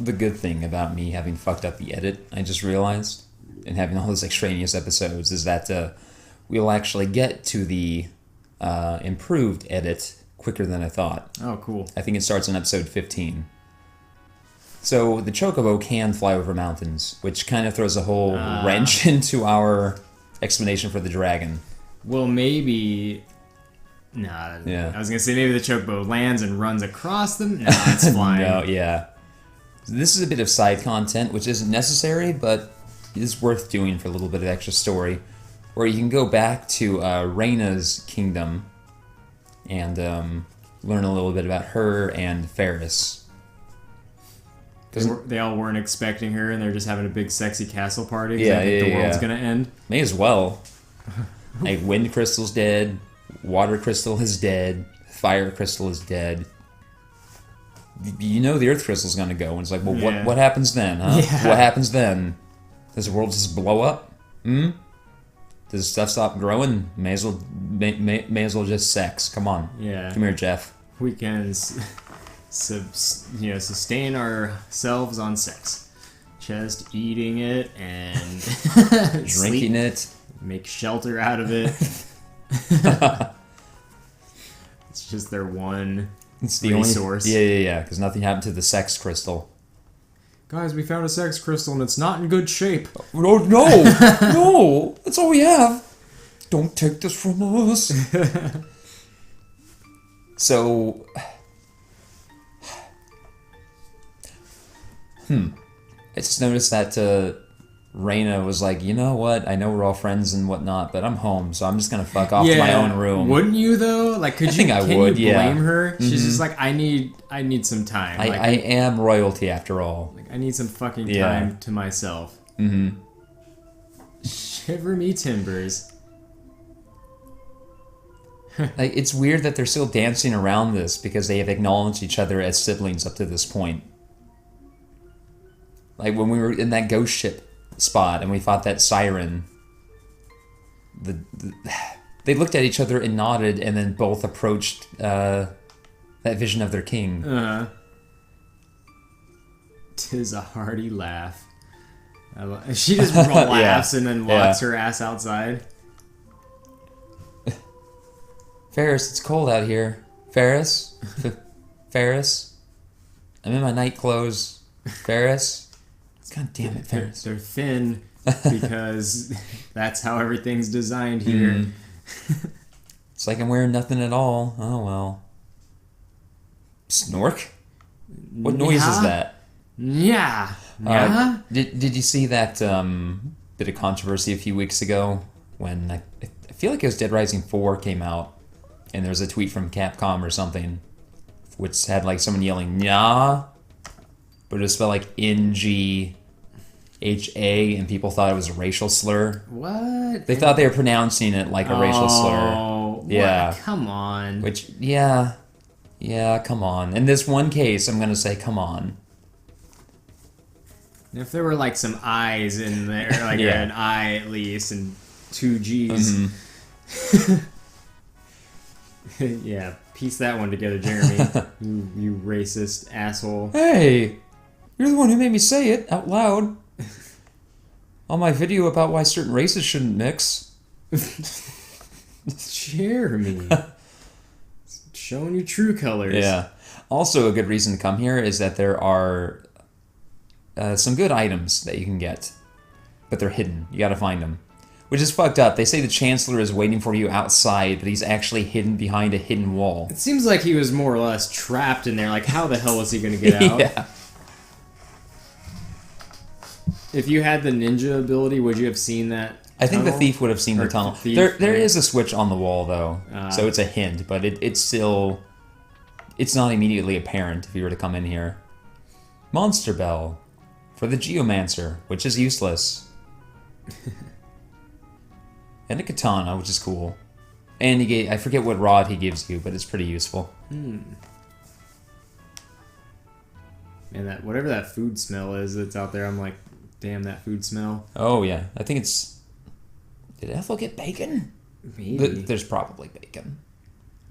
the good thing about me having fucked up the edit, I just realized, and having all those extraneous episodes, is that we'll actually get to the improved edit quicker than I thought. Oh, cool. I think it starts in episode 15. So the chocobo can fly over mountains, which kind of throws a whole wrench into our explanation for the dragon. Well, maybe... Nah, Yeah. I was going to say maybe the chocobo lands and runs across them. No, it's flying. No, yeah. This is a bit of side content, which isn't necessary, but is worth doing for a little bit of extra story, where you can go back to Rhaena's kingdom and learn a little bit about her and Ferris. They all weren't expecting her, and they're just having a big sexy castle party. Yeah, I think the world's yeah. gonna end. May as well. Like, wind crystal's dead, water crystal is dead, fire crystal is dead. You know the earth crystal's gonna go, and it's like, well, Yeah. what happens then, huh? Yeah. What happens then? Does the world just blow up? Does stuff stop growing? May as well just sex. Come on. Yeah. Come here, Jeff. We can, sustain ourselves on sex. Just eating it and Drinking it. Make shelter out of it. It's just their one It's the resource. Yeah. Because nothing happened to the sex crystal. Guys, we found a sex crystal and it's not in good shape. Oh, no! No! That's all we have! Don't take this from us! So... I just noticed that Rhaena was like, you know what? I know we're all friends and whatnot, but I'm home, so I'm just gonna fuck off to my own room. Wouldn't you though? Like, can you blame her? She's just like, I need some time. I am royalty after all. Like, I need some fucking time to myself. Mm-hmm. Shiver me timbers. Like, it's weird that they're still dancing around this because they have acknowledged each other as siblings up to this point. Like, when we were in that ghost ship spot and we fought that siren, they looked at each other and nodded and then both approached that vision of their king. 'Tis a hearty laugh. She just laughs and then locks her ass outside. Ferris, it's cold out here. Ferris? Ferris? I'm in my night clothes. Ferris? God damn it, Ferris. They're thin because that's how everything's designed here. It's like I'm wearing nothing at all. Oh, well. Snork? What noise is that? Yeah. Did you see that bit of controversy a few weeks ago when I feel like it was Dead Rising 4 came out and there was a tweet from Capcom or something which had like someone yelling "Nya," but it was spelled like NGHA and people thought it was a racial slur. What? They thought they were pronouncing it like a racial slur. Oh, yeah. Come on. Which, yeah, come on. In this one case, I'm gonna say come on. If there were like some I's in there, like an I at least, and two G's. Yeah, piece that one together, Jeremy. you racist asshole. Hey, you're the one who made me say it out loud. On my video about why certain races shouldn't mix. Jeremy. Showing your true colors. Yeah. Also, a good reason to come here is that there are some good items that you can get, but they're hidden. You gotta find them. Which is fucked up. They say the Chancellor is waiting for you outside, but he's actually hidden behind a hidden wall. It seems like he was more or less trapped in there. Like, how the hell was he gonna get out? Yeah. If you had the ninja ability, would you have seen that? I think the tunnel? thief would have seen the tunnel. There is a switch on the wall, though, so it's a hint, but it's still... It's not immediately apparent if you were to come in here. Monster Bell. For the Geomancer, which is useless. And a katana, which is cool. And he gave, I forget what rod he gives you, but it's pretty useful. Man, that whatever that food smell is that's out there, I'm like, damn, that food smell. Oh, yeah. I think it's... Did Ethel get bacon? Maybe. There's probably bacon.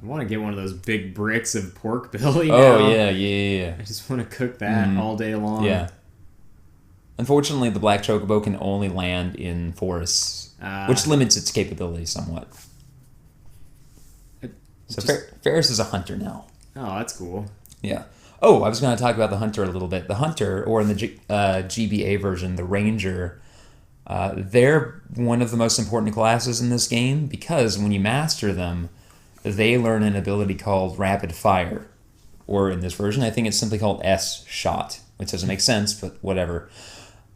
I want to get one of those big bricks of pork belly now. Oh, yeah. I just want to cook that all day long. Yeah. Unfortunately, the black chocobo can only land in forests, which limits its capability somewhat. So Ferris is a hunter now. Oh, that's cool. Yeah. Oh, I was going to talk about the hunter a little bit. The hunter, or in the GBA version, the ranger, they're one of the most important classes in this game because when you master them, they learn an ability called rapid fire. Or in this version, I think it's simply called S-shot, which doesn't make sense, but whatever.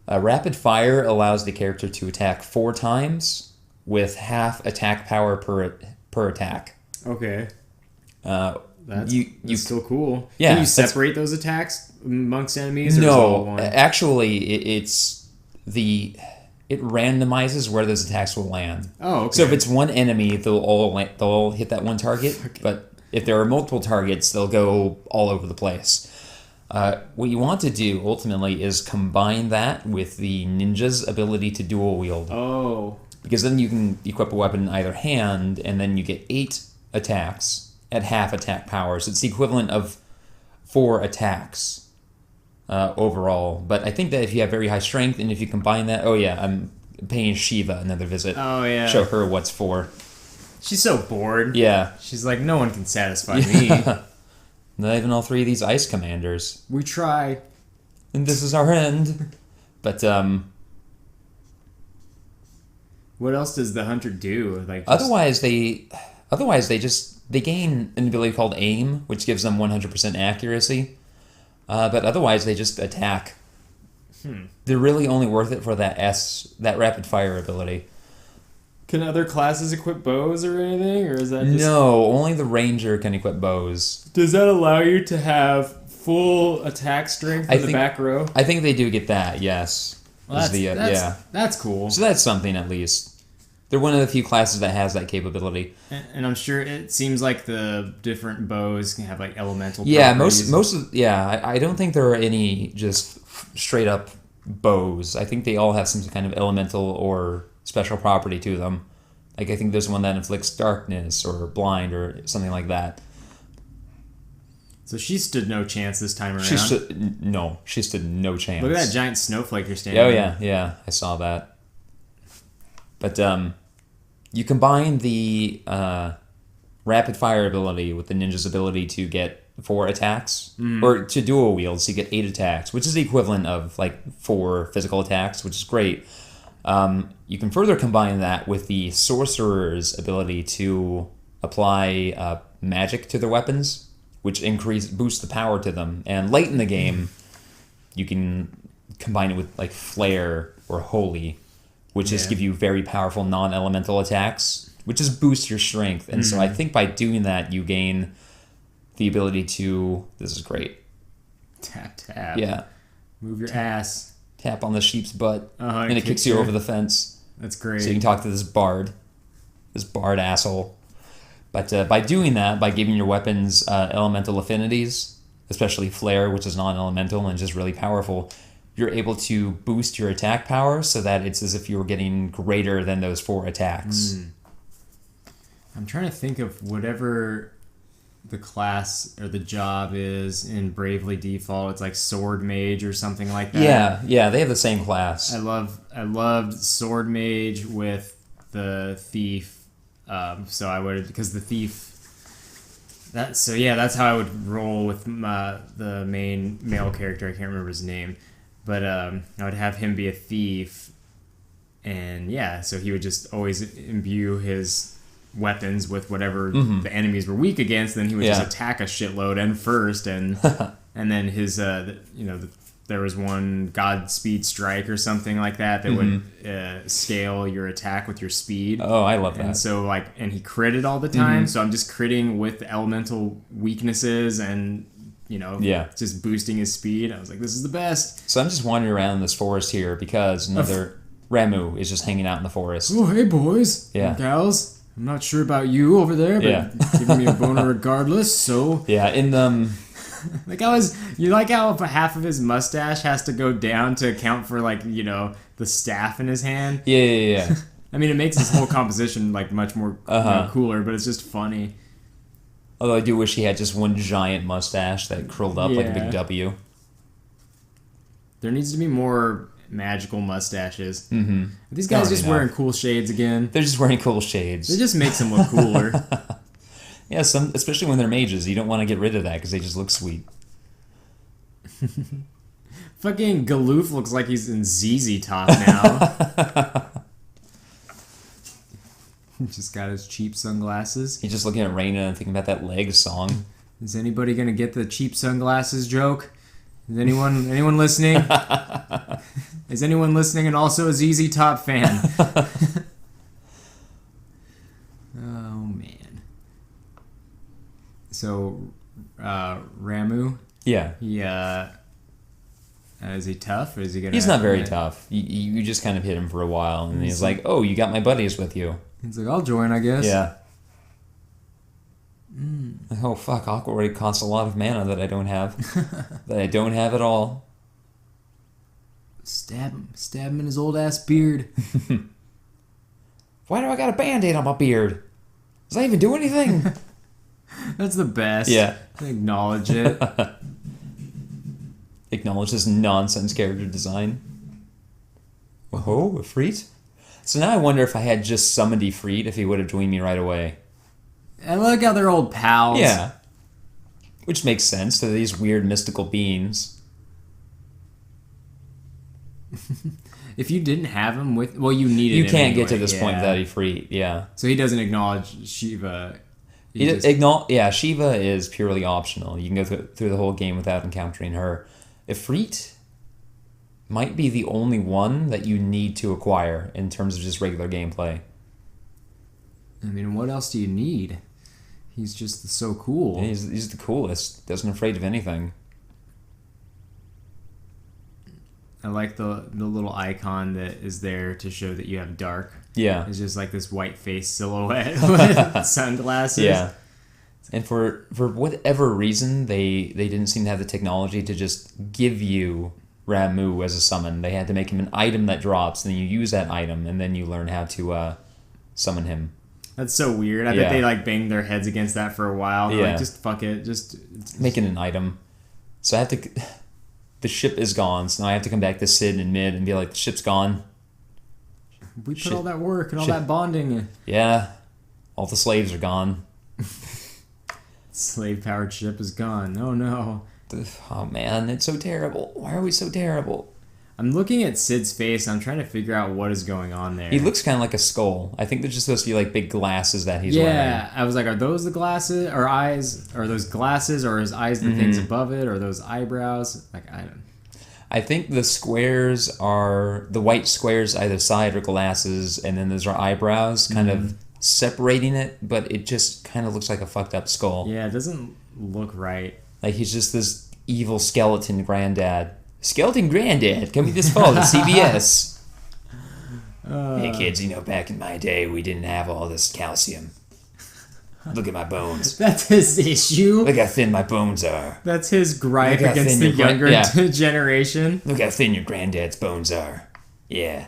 Rapid fire allows the character to attack 4 times with half attack power per attack. Okay. That's still cool. Yeah. Can you separate those attacks amongst enemies? Or No, is it all one? actually, it randomizes where those attacks will land. Oh, okay. So if it's one enemy, they'll all hit that one target. Okay. But if there are multiple targets, they'll go all over the place. What you want to do ultimately is combine that with the ninja's ability to dual wield. Oh. Because then you can equip a weapon in either hand, and then you get 8 attacks at half attack power. So it's the equivalent of 4 attacks overall. But I think that if you have very high strength, and if you combine that... Oh, yeah, I'm paying Shiva another visit. Oh, yeah. Show her what's for. She's so bored. Yeah. She's like, no one can satisfy me. Not even all 3 of these ice commanders. We try. And this is our end. But, what else does the hunter do? Like Otherwise, they gain an ability called aim, which gives them 100% accuracy. But otherwise, they just attack. They're really only worth it for that rapid fire ability. Can other classes equip bows or anything, or is that just... No, only the ranger can equip bows. Does that allow you to have full attack strength in the back row? I think they do get that, yes. Well, that's cool. So that's something at least. They're one of the few classes that has that capability. And I'm sure it seems like the different bows can have like elemental properties. I don't think there are any just straight up bows. I think they all have some kind of elemental or special property to them. Like I think there's one that inflicts darkness or blind or something like that. So she stood no chance this time around. She stood no chance. Look at that giant snowflake you're standing on. Oh yeah, I saw that. But you combine the rapid fire ability with the ninja's ability to get 4 attacks, or to dual wield, so you get 8 attacks, which is the equivalent of like 4 physical attacks, which is great. You can further combine that with the sorcerer's ability to apply magic to their weapons, which boosts the power to them. And late in the game, you can combine it with like flare or holy, which just give you very powerful non-elemental attacks, which just boosts your strength. And so I think by doing that, you gain the ability to... This is great. Tap, tap. Yeah. Move your ass. Tap on the sheep's butt, and it kicks you over the fence. That's great. So you can talk to this bard asshole. But by doing that, by giving your weapons elemental affinities, especially flare, which is non-elemental and just really powerful, you're able to boost your attack power so that it's as if you were getting greater than those 4 attacks. I'm trying to think of whatever the class or the job is in Bravely Default. It's like Sword Mage or something like that. Yeah, they have the same class. I loved Sword Mage with the Thief. So I would, because the Thief. That's how I would roll with the main male character. I can't remember his name, but I would have him be a thief, and so he would just always imbue his weapons with whatever the enemies were weak against. Then he would just attack a shitload and first, and and then his there was one Godspeed Strike or something like that would scale your attack with your speed. Oh, I love that. And so and he critted all the time. So I'm just critting with elemental weaknesses and just boosting his speed. I was like, this is the best. So I'm just wandering around in this forest here because another Ramuh is just hanging out in the forest. Oh, hey boys and gals. I'm not sure about you over there, but giving me a boner regardless. So in the. You like how half of his mustache has to go down to account for the staff in his hand? Yeah. I mean, it makes his whole composition much more cooler, but it's just funny. Although I do wish he had just one giant mustache that curled up like a big W. There needs to be more magical mustaches. Mm-hmm. These guys just wearing cool shades again. They're just wearing cool shades. It just makes them look cooler. Yeah, especially when they're mages. You don't want to get rid of that because they just look sweet. Fucking Galoof looks like he's in ZZ Top now. Just got his cheap sunglasses. He's just looking at Raina and thinking about that Legs song. Is anybody gonna get the cheap sunglasses joke? Is anyone listening? Is anyone listening and also a ZZ Top fan? Oh man. So, Ramuh. Yeah. Is he tough? Or is he gonna? He's not very tough. You just kind of hit him for a while, and he's like, "Oh, you got my buddies with you." He's like, "I'll join, I guess." Yeah. Oh fuck! Aqua already costs a lot of mana that I don't have. That I don't have at all. Stab him in his old ass beard. Why do I got a band-aid on my beard? Does that even do anything? That's the best. Yeah. Acknowledge it. Acknowledge this nonsense character design. Oh, Ifrit? So now I wonder if I had just summoned Ifrit, if he would have joined me right away. I like how they're old pals. Yeah. Which makes sense. They're these weird mystical beings. If you didn't have him with... Well, you needed him. You can't anyway. get to this point without Ifrit, yeah. So he doesn't acknowledge Shiva. Shiva is purely optional. You can go through the whole game without encountering her. Ifrit might be the only one that you need to acquire in terms of just regular gameplay. I mean, what else do you need? He's just so cool. Yeah, he's the coolest. Doesn't afraid of anything. I like the little icon that is there to show that you have dark. Yeah. It's just like this white face silhouette with sunglasses. Yeah. And for whatever reason, they didn't seem to have the technology to just give you Ramuh as a summon. They had to make him an item that drops, and then you use that item, and then you learn how to summon him. That's so weird. I bet they like banged their heads against that for a while. They're like, just fuck it. Just make it an item. So I have to... The ship is gone, so now I have to come back to Sid in mid and be like, the ship's gone. We put all that work and all that bonding. Yeah. All the slaves are gone. Slave-powered ship is gone. Oh, no. Oh, man. It's so terrible. Why are we so terrible? I'm looking at Sid's face, and I'm trying to figure out what is going on there. He looks kind of like a skull. I think they're just supposed to be like big glasses that he's wearing. Yeah, I was like, are those the glasses, or eyes? Are those glasses, or his eyes the things above it, or those eyebrows? Like, I don't... I think the squares are... The white squares either side are glasses, and then those are eyebrows, kind of separating it, but it just kind of looks like a fucked up skull. Yeah, it doesn't look right. Like, he's just this evil skeleton granddad. Skeleton Granddad, coming this fall to CBS. Hey kids, back in my day, we didn't have all this calcium. Look at my bones. That's his issue. Look how thin my bones are. That's his gripe against the younger generation. Look how thin your granddad's bones are. Yeah.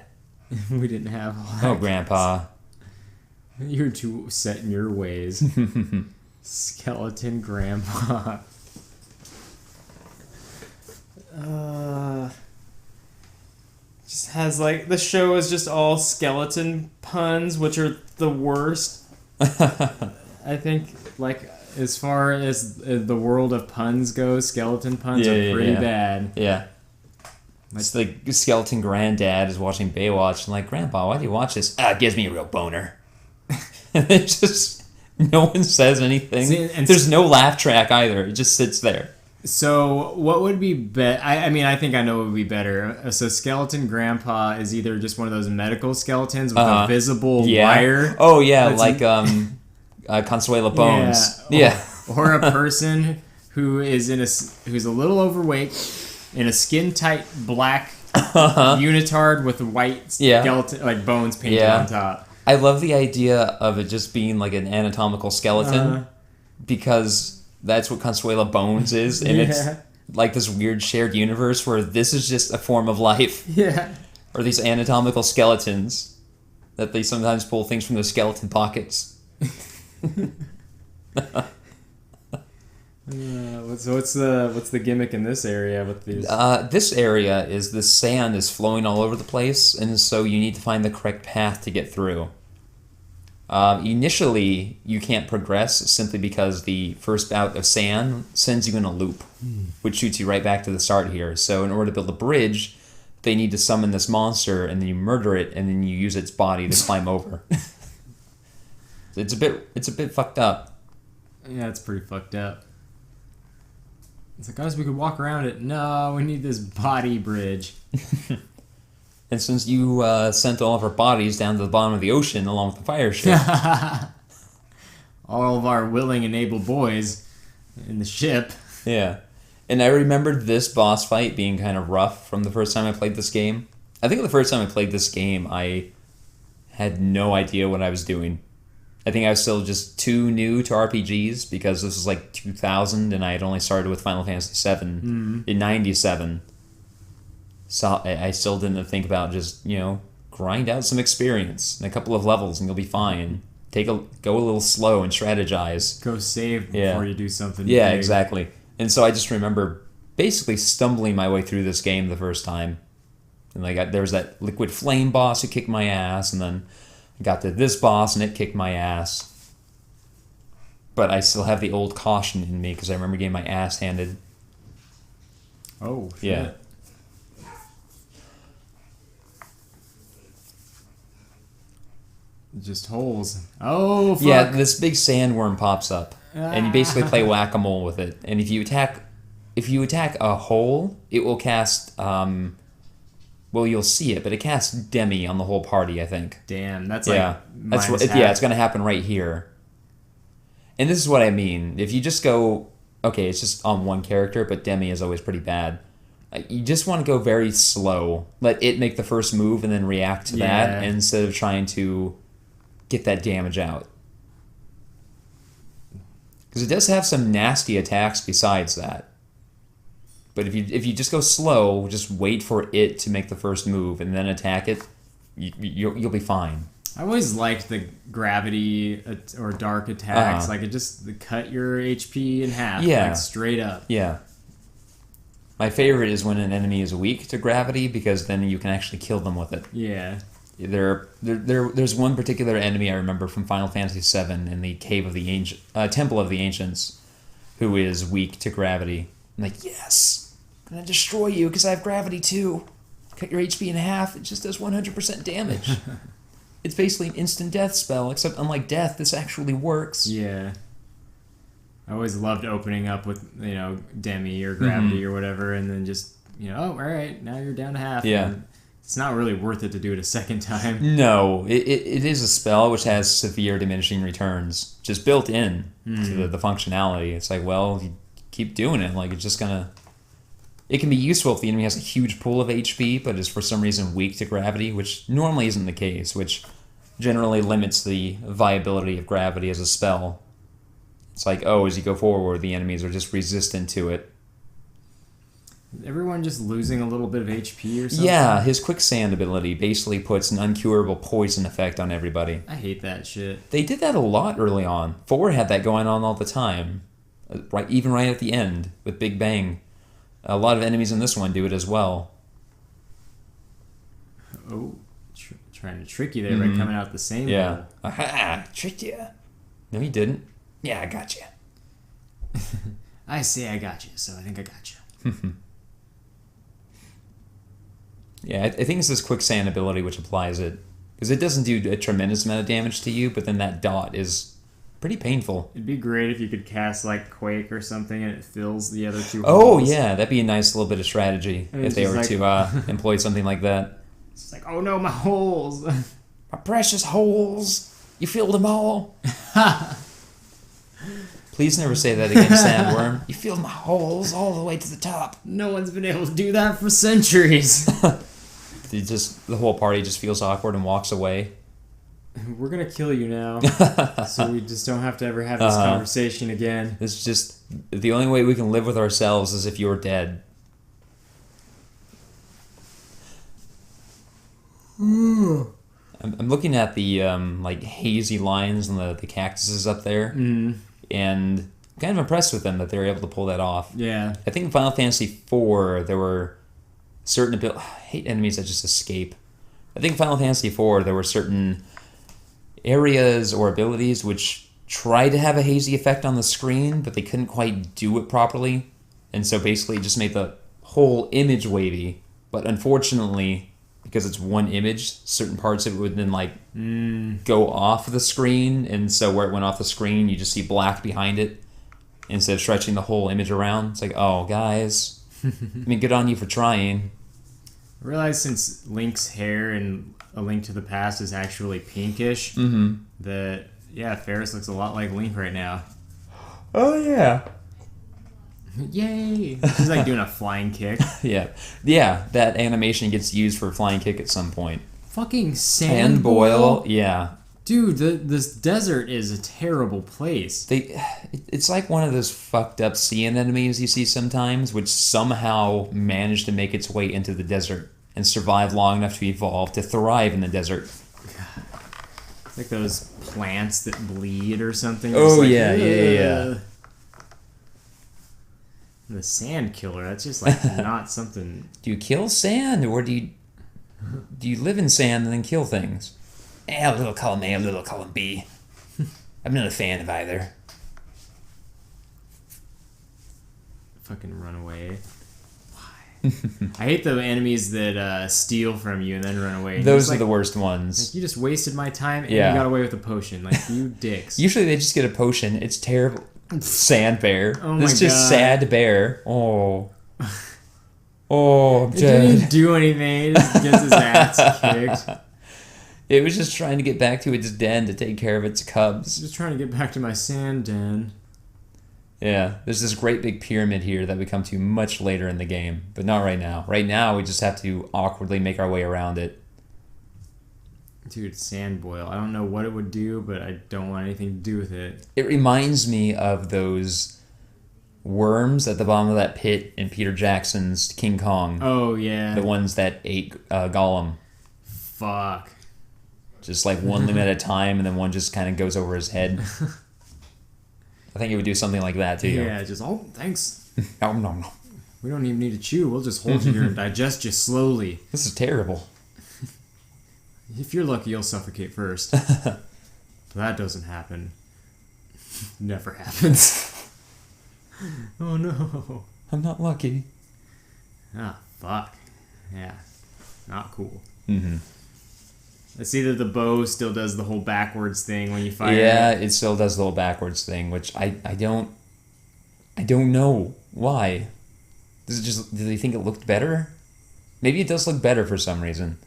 We didn't have all that. Oh, Grandpa. You're too set in your ways. Skeleton Grandpa. Just has like the show is just all skeleton puns, which are the worst. I think like as far as the world of puns goes, skeleton puns are pretty bad. Yeah. It's like skeleton granddad is watching Baywatch and like, Grandpa, why do you watch this? It gives me a real boner. And it just no one says anything. See, and there's no laugh track either. It just sits there. So what would be better? I mean, I think I know what would be better. So Skeleton Grandpa is either just one of those medical skeletons with a visible wire. Oh yeah, like Consuela Bones. Yeah. Or a person who is who's a little overweight in a skin tight black unitard with white skeleton like bones painted on top. I love the idea of it just being like an anatomical skeleton because that's what Consuela Bones is, and it's like this weird shared universe where this is just a form of life. Yeah. Or these anatomical skeletons that they sometimes pull things from their skeleton pockets. So what's the gimmick in this area with these? This area is the sand is flowing all over the place, and so you need to find the correct path to get through. Initially, you can't progress simply because the first bout of sand sends you in a loop, which shoots you right back to the start here. So in order to build a bridge, they need to summon this monster, and then you murder it, and then you use its body to climb over. It's a bit fucked up. Yeah, it's pretty fucked up. It's like, guys, we could walk around it. No, we need this body bridge. And since you sent all of our bodies down to the bottom of the ocean along with the fire ship. All of our willing and able boys in the ship. Yeah. And I remembered this boss fight being kind of rough from the first time I played this game. I think the first time I played this game, I had no idea what I was doing. I think I was still just too new to RPGs because this was like 2000 and I had only started with Final Fantasy VII in 97. So I still didn't think about just, grind out some experience and a couple of levels and you'll be fine. Go a little slow and strategize. Go save before you do something Yeah, big. exactly. And so I just remember basically stumbling my way through this game the first time. And there was that liquid flame boss who kicked my ass, and then I got to this boss and it kicked my ass. But I still have the old caution in me because I remember getting my ass handed. Oh, shit. Yeah. Just holes. Oh, fuck. Yeah, this big sandworm pops up, and you basically play whack-a-mole with it. And if you attack a hole, it will cast. You'll see it, but it casts Demi on the whole party. I think. Damn, that's it's going to happen right here. And this is what I mean. If you just go, okay, it's just on one character, but Demi is always pretty bad. You just want to go very slow. Let it make the first move and then react to that instead of trying to get that damage out. Because it does have some nasty attacks besides that. But if you just go slow, just wait for it to make the first move and then attack it, you'll be fine. I always liked the gravity or dark attacks. Like it just cut your HP in half. Yeah. Like straight up. Yeah. My favorite is when an enemy is weak to gravity because then you can actually kill them with it. Yeah. There's one particular enemy I remember from Final Fantasy VII in the cave of the Temple of the Ancients, who is weak to gravity. I'm like, yes, I'm gonna destroy you because I have gravity too. Cut your HP in half. It just does 100% damage. It's basically an instant death spell, except unlike death, this actually works. Yeah. I always loved opening up with, Demi or gravity or whatever, and then just, all right, now you're down to half. Yeah. And it's not really worth it to do it a second time. No, it is a spell which has severe diminishing returns, just built in to the functionality. It's like, well, you keep doing it, like it's just gonna... It can be useful if the enemy has a huge pool of HP, but is for some reason weak to gravity, which normally isn't the case, which generally limits the viability of gravity as a spell. It's like, as you go forward, the enemies are just resistant to it. Everyone just losing a little bit of HP or something? Yeah, his quicksand ability basically puts an uncurable poison effect on everybody. I hate that shit. They did that a lot early on. 4 had that going on all the time. Even right at the end, with Big Bang. A lot of enemies in this one do it as well. Oh, trying to trick you there by coming out the same Yeah. hole. Aha! Tricked you. No, he didn't. Yeah, I got you. I say I got you, so I think I got you. Yeah, I think it's this quicksand ability which applies it. Because it doesn't do a tremendous amount of damage to you, but then that dot is pretty painful. It'd be great if you could cast, like, Quake or something and it fills the other 2 Oh, holes. yeah, that'd be a nice little bit of strategy And if they were just to employ something like that. It's like, oh no, my holes! My precious holes! You filled them all! Please never say that again, Sandworm. You filled my holes all the way to the top. No one's been able to do that for centuries. The whole party just feels awkward and walks away. We're gonna kill you now, so we just don't have to ever have this conversation again. It's just the only way we can live with ourselves is if you're dead. I'm looking at the hazy lines and the cactuses up there, and kind of impressed with them that they were able to pull that off. Yeah. I think in Final Fantasy IV, there were certain I hate enemies that just escape. I think in Final Fantasy IV, there were certain areas or abilities which tried to have a hazy effect on the screen, but they couldn't quite do it properly. And so basically it just made the whole image wavy. But unfortunately, because it's one image, certain parts of it would then like go off the screen. And so where it went off the screen, you just see black behind it instead of stretching the whole image around. It's like, oh, guys, I mean, good on you for trying. I realized since Link's hair in A Link to the Past is actually pinkish, that, yeah, Ferris looks a lot like Link right now. Oh, yeah. Yay! He's like doing a flying kick. Yeah, that animation gets used for a flying kick at some point. Fucking sand boil, yeah. Dude, this desert is a terrible place. It's like one of those fucked up sea anemones you see sometimes, which somehow managed to make its way into the desert and survive long enough to evolve to thrive in the desert. It's like those plants that bleed or something. Oh, like, yeah. The sand killer, that's just like not something. Do you kill sand, or do you live in sand and then kill things? A little column A, a little column B. I'm not a fan of either. Fucking run away. Why? I hate the enemies that steal from you and then run away. Those are the worst ones. Like, you just wasted my time and you got away with a potion. Like, you dicks. Usually they just get a potion. It's terrible. Sand bear. Oh my It's just God. sad bear. Oh. Oh, I'm It dead. didn't do anything. He just gets his ass kicked. It was just trying to get back to its den to take care of its cubs. Just trying to get back to my sand den. Yeah, there's this great big pyramid here that we come to much later in the game, but not right now. Right now, we just have to awkwardly make our way around it. Dude, sand boil. I don't know what it would do, but I don't want anything to do with it. It reminds me of those worms at the bottom of that pit in Peter Jackson's King Kong. Oh, yeah. The ones that ate Gollum. Fuck. Just like one limb at a time, and then one just kind of goes over his head. I think it would do something like that to you. Yeah, just, oh, thanks. Nom, nom, nom. We don't even need to chew. We'll just hold you here and digest you slowly. This is terrible. If you're lucky, you'll suffocate first. But that doesn't happen. Never happens. Oh, no. I'm not lucky. Ah, fuck. Yeah. Not cool. Mm-hmm. I see that the bow still does the whole backwards thing when you fire. Yeah, it still does the whole backwards thing, which I don't know why. Does it just, do they think it looked better? Maybe it does look better for some reason.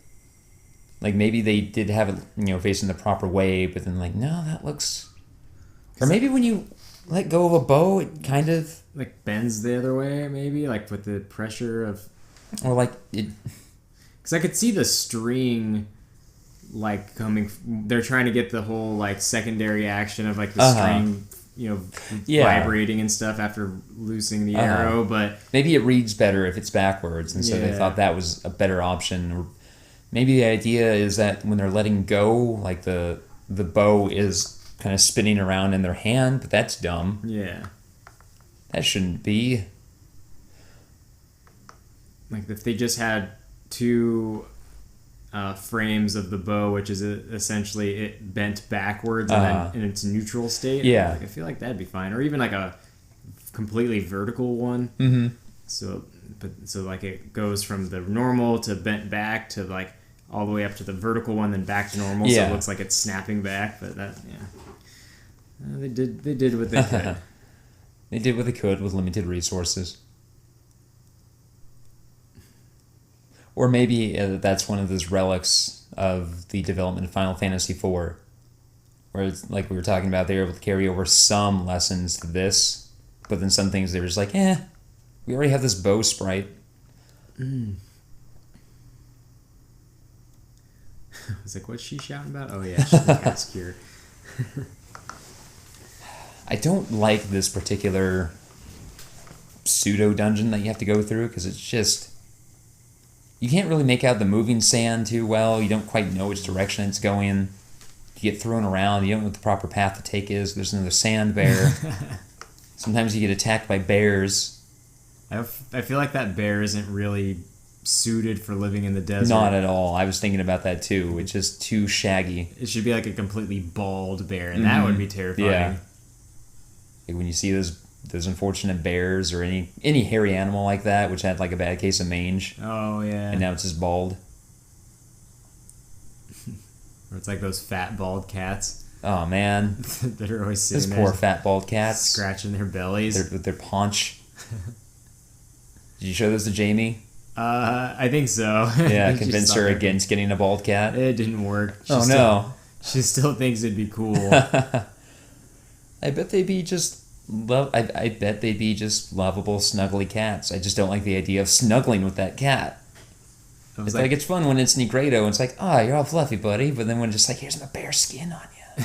Like maybe they did have it, facing the proper way, but then like, no, that looks. Or maybe when you let go of a bow, it kind of like bends the other way, maybe like with the pressure of. Or like it. Because I could see the string. Like coming, they're trying to get the whole like secondary action of like the string, vibrating and stuff after loosing the arrow. But maybe it reads better if it's backwards, and so they thought that was a better option. Or maybe the idea is that when they're letting go, like the bow is kind of spinning around in their hand, but that's dumb. Yeah, that shouldn't be. Like if they just had two. Frames of the bow, which is essentially it bent backwards and then in its neutral state. Yeah, like, I feel like that'd be fine, or even like a completely vertical one. Mm-hmm. So like it goes from the normal to bent back to like all the way up to the vertical one, then back to normal. So it looks like it's snapping back. But that they did what they could. They did what they could with limited resources. Or maybe that's one of those relics of the development of Final Fantasy IV, where it's like we were talking about, they were able to carry over some lessons to this, but then some things they were just like, we already have this bow sprite. I was like, what's she shouting about? Oh yeah, she's the cat's cure. I don't like this particular pseudo dungeon that you have to go through, because it's just... You can't really make out the moving sand too well. You don't quite know which direction it's going. You get thrown around. You don't know what the proper path to take is. There's another sand bear. Sometimes you get attacked by bears. I feel like that bear isn't really suited for living in the desert. Not at all. I was thinking about that too. It's just too shaggy. It should be like a completely bald bear, and that would be terrifying. Yeah. Like when you see those unfortunate bears or any hairy animal like that, which had like a bad case of mange, Oh yeah. and now it's just bald. Or it's like those fat bald cats Oh man, that are always sitting those there poor fat bald cats. scratching their bellies. With their paunch. Did you show those to Jamie? I think so. Yeah, She convince saw her it. against getting a bald cat. It didn't work. Oh no. She still thinks it'd be cool. I bet they'd be just I bet they'd be just lovable, snuggly cats. I just don't like the idea of snuggling with that cat. I was It's like it's fun when it's Negredo and it's like, you're all fluffy, buddy. But then when it's just like, here's my bear skin on you.